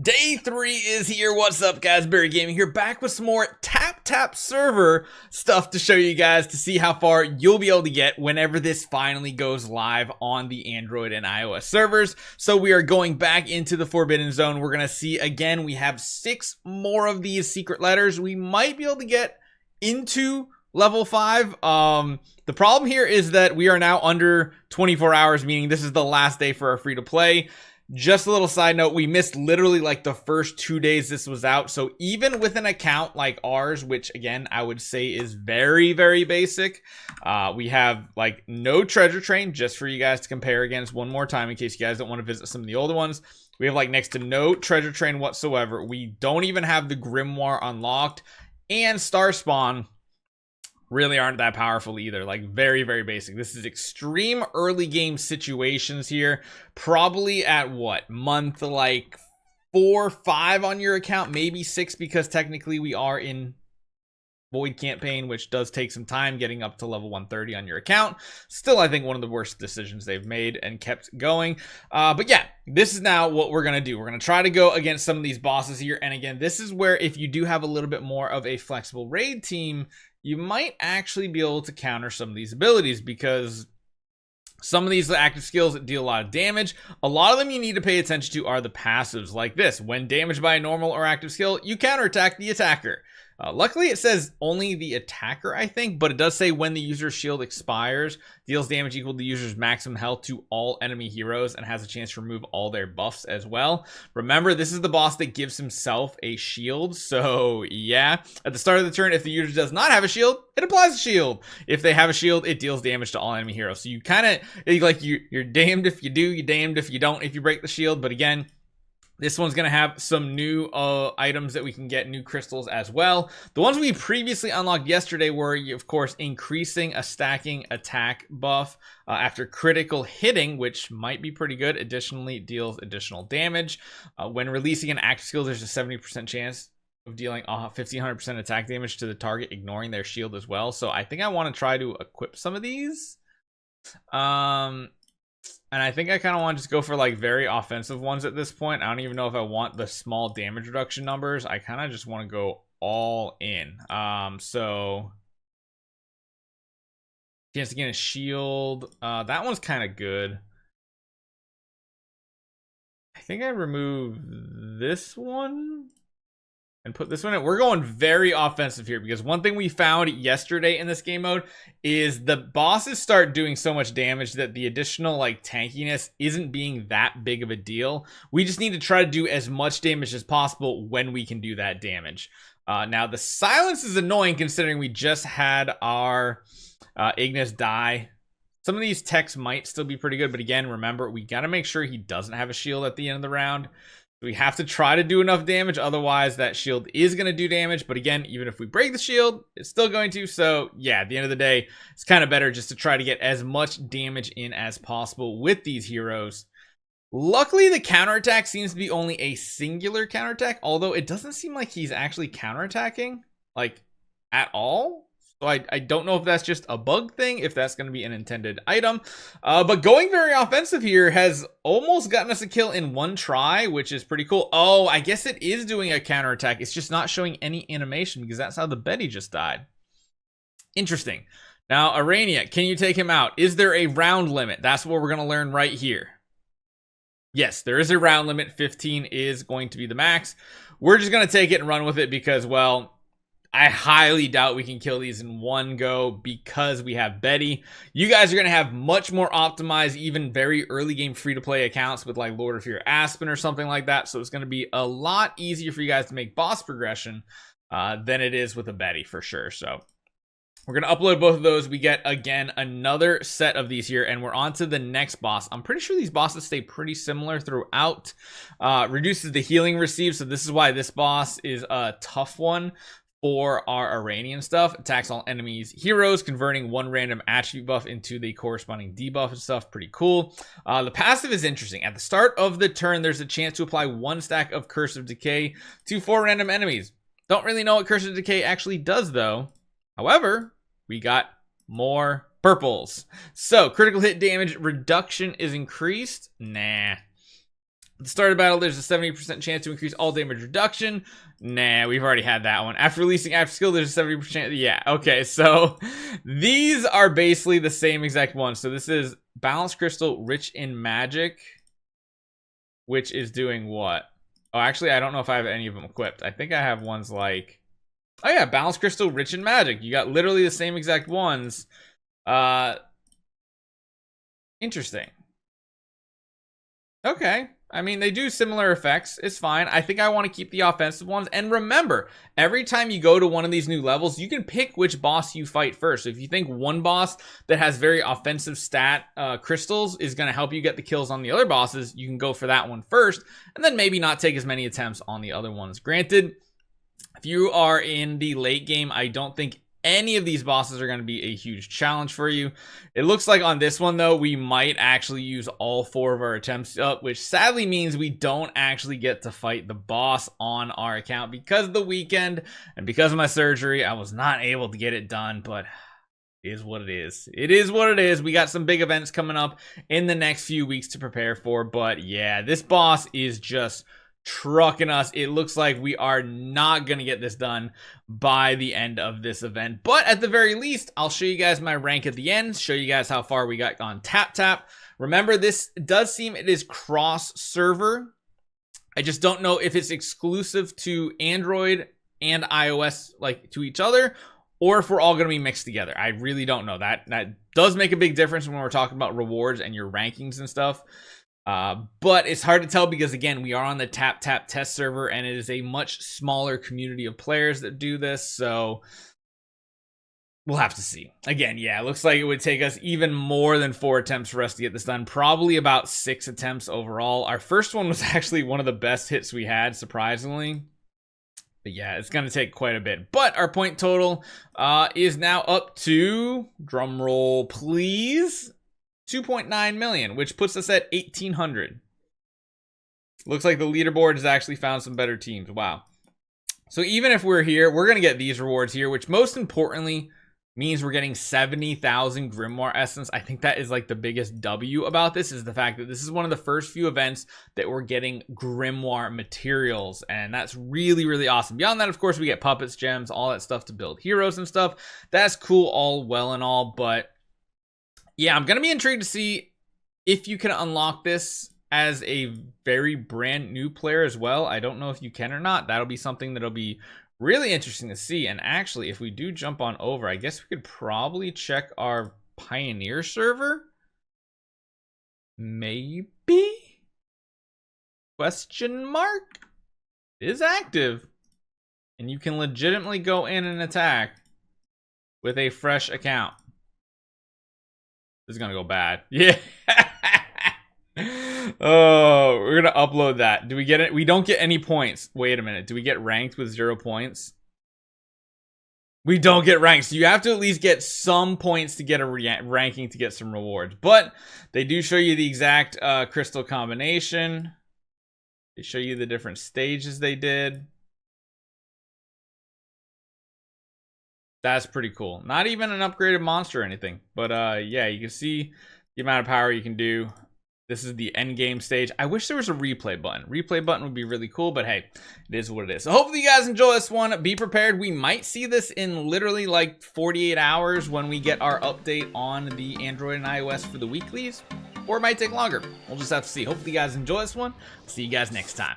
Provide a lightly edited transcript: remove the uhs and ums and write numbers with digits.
Day 3 is here. What's up, guys? Barry Gaming here, back with some more tap server stuff to show you guys to see how far you'll be able to get whenever this finally goes live on the Android and iOS servers. So we are going back into the Forbidden Zone. We're gonna see again, we have 6 more of these secret letters. We might be able to get into level 5. The problem here is that we are now under 24 hours, meaning this is the last day for our free to play. Just a little side note, we missed literally like the first 2 days this was out. So even with an account like ours, which again, I would say is very, very basic, we have like no treasure train, just for you guys to compare against one more time in case you guys don't want to visit some of the older ones. We have like next to no treasure train whatsoever. We don't even have the Grimoire unlocked, and Star Spawn really aren't that powerful either. Like very, very basic. This is extreme early game situations here. Probably at what, month like 4, 5 on your account, maybe 6, because technically we are in Void campaign, which does take some time getting up to level 130 on your account. Still, I think one of the worst decisions they've made and kept going. But yeah, this is now what we're going to do. We're going to try to go against some of these bosses here. And again, this is where if you do have a little bit more of a flexible raid team, you might actually be able to counter some of these abilities, because some of these active skills that deal a lot of damage, a lot of them you need to pay attention to are the passives like this. When damaged by a normal or active skill, you counterattack the attacker. Luckily, it says only the attacker, I think, but it does say when the user's shield expires, deals damage equal to the user's maximum health to all enemy heroes, and has a chance to remove all their buffs as well. Remember, this is the boss that gives himself a shield, so yeah. At the start of the turn, if the user does not have a shield, it applies a shield. If they have a shield, it deals damage to all enemy heroes. So you kind of, like, you're damned if you do, you're damned if you don't if you break the shield, but again, this one's going to have some new items that we can get, new crystals as well. The ones we previously unlocked yesterday were, of course, increasing a stacking attack buff after critical hitting, which might be pretty good. Additionally, deals additional damage. When releasing an active skill, there's a 70% chance of dealing 1500% attack damage to the target, ignoring their shield as well. So I think I want to try to equip some of these. And I think I kind of want to just go for like very offensive ones at this point. I don't even know if I want the small damage reduction numbers. I kind of just want to go all in. So chance to gain a shield. That one's kind of good. I think I remove this one and put this one in. We're going very offensive here, because one thing we found yesterday in this game mode is the bosses start doing so much damage that the additional like tankiness isn't being that big of a deal. We just need to try to do as much damage as possible when we can do that damage. Now the silence is annoying considering we just had our Ignis die. Some of these techs might still be pretty good, but again, remember, we got to make sure he doesn't have a shield at the end of the round. We have to try to do enough damage, otherwise that shield is going to do damage. But again, even if we break the shield, it's still going to. So yeah, at the end of the day, it's kind of better just to try to get as much damage in as possible with these heroes. Luckily, the counterattack seems to be only a singular counterattack, although it doesn't seem like he's actually counterattacking, like, at all. So I don't know if that's just a bug thing, if that's going to be an intended item. But going very offensive here has almost gotten us a kill in one try, which is pretty cool. Oh, I guess it is doing a counterattack. It's just not showing any animation, because that's how the Betty just died. Interesting. Now, Arania, can you take him out? Is there a round limit? That's what we're going to learn right here. Yes, there is a round limit. 15 is going to be the max. We're just going to take it and run with it because, well, I highly doubt we can kill these in one go because we have Betty. You guys are going to have much more optimized, even very early game free-to-play accounts with like Lord of Fear Aspen or something like that. So it's going to be a lot easier for you guys to make boss progression than it is with a Betty for sure. So we're going to upload both of those. We get, again, another set of these here, and we're on to the next boss. I'm pretty sure these bosses stay pretty similar throughout. Reduces the healing received, so this is why this boss is a tough one. For our Iranian stuff, attacks all enemies heroes, converting one random attribute buff into the corresponding debuff and stuff. Pretty cool. The passive is interesting. At the start of the turn, there's a chance to apply 1 stack of Curse of Decay to 4 random enemies. Don't really know what Curse of Decay actually does though. However, we got more purples. So critical hit damage reduction is increased. Nah. At the start of battle, there's a 70% chance to increase all damage reduction. Nah, we've already had that one. After releasing after skill, there's a 70%. Yeah, okay, so these are basically the same exact ones. So this is Balanced Crystal, Rich in Magic, which is doing what? Oh, actually, I don't know if I have any of them equipped. I think I have ones like, oh yeah, Balanced Crystal, Rich in Magic. You got literally the same exact ones. Interesting. Okay. I mean, they do similar effects. It's fine. I think I want to keep the offensive ones. And remember, every time you go to one of these new levels, you can pick which boss you fight first. So if you think one boss that has very offensive stat crystals is going to help you get the kills on the other bosses, you can go for that one first. And then maybe not take as many attempts on the other ones. Granted, if you are in the late game, I don't think any of these bosses are going to be a huge challenge for you. It looks like on this one, though, we might actually use all 4 of our attempts up, which sadly means we don't actually get to fight the boss on our account because of the weekend and because of my surgery. I was not able to get it done, but it is what it is. It is what it is. We got some big events coming up in the next few weeks to prepare for, but yeah, this boss is just trucking us. It looks like we are not gonna get this done by the end of this event, but at the very least, I'll show you guys my rank at the end, show you guys how far we got on tap. Remember, this does seem it is cross server. I just don't know if it's exclusive to Android and iOS, like to each other, or if we're all gonna be mixed together. I really don't know. That does make a big difference when we're talking about rewards and your rankings and stuff. But it's hard to tell because, again, we are on the tap test server and it is a much smaller community of players that do this, so we'll have to see. Again, yeah, it looks like it would take us even more than 4 attempts for us to get this done. Probably about 6 attempts overall. Our first one was actually one of the best hits we had, surprisingly. But yeah, it's going to take quite a bit. But our point total is now up to, drum roll please, 2.9 million, which puts us at 1,800. Looks like the leaderboard has actually found some better teams. Wow. So even if we're here, we're going to get these rewards here, which most importantly means we're getting 70,000 Grimoire Essence. I think that is like the biggest W about this, is the fact that this is one of the first few events that we're getting Grimoire materials, and that's really, really awesome. Beyond that, of course, we get puppets, gems, all that stuff to build heroes and stuff. That's cool, all well and all, but yeah, I'm going to be intrigued to see if you can unlock this as a very brand new player as well. I don't know if you can or not. That'll be something that'll be really interesting to see. And actually, if we do jump on over, I guess we could probably check our Pioneer server. Maybe? Question mark? It is active. And you can legitimately go in and attack with a fresh account. This is gonna go bad. Yeah. Oh, we're gonna upload that. Do we get it? We don't get any points. Wait a minute. Do we get ranked with 0 points? We don't get ranked. So you have to at least get some points to get a ranking to get some rewards. But they do show you the exact crystal combination. They show you the different stages they did. That's pretty cool. Not even an upgraded monster or anything. But yeah, you can see the amount of power you can do. This is the end game stage. I wish there was a replay button. Replay button would be really cool, but hey, it is what it is. So hopefully you guys enjoy this one. Be prepared. We might see this in literally like 48 hours when we get our update on the Android and iOS for the weeklies. Or it might take longer. We'll just have to see. Hopefully you guys enjoy this one. See you guys next time.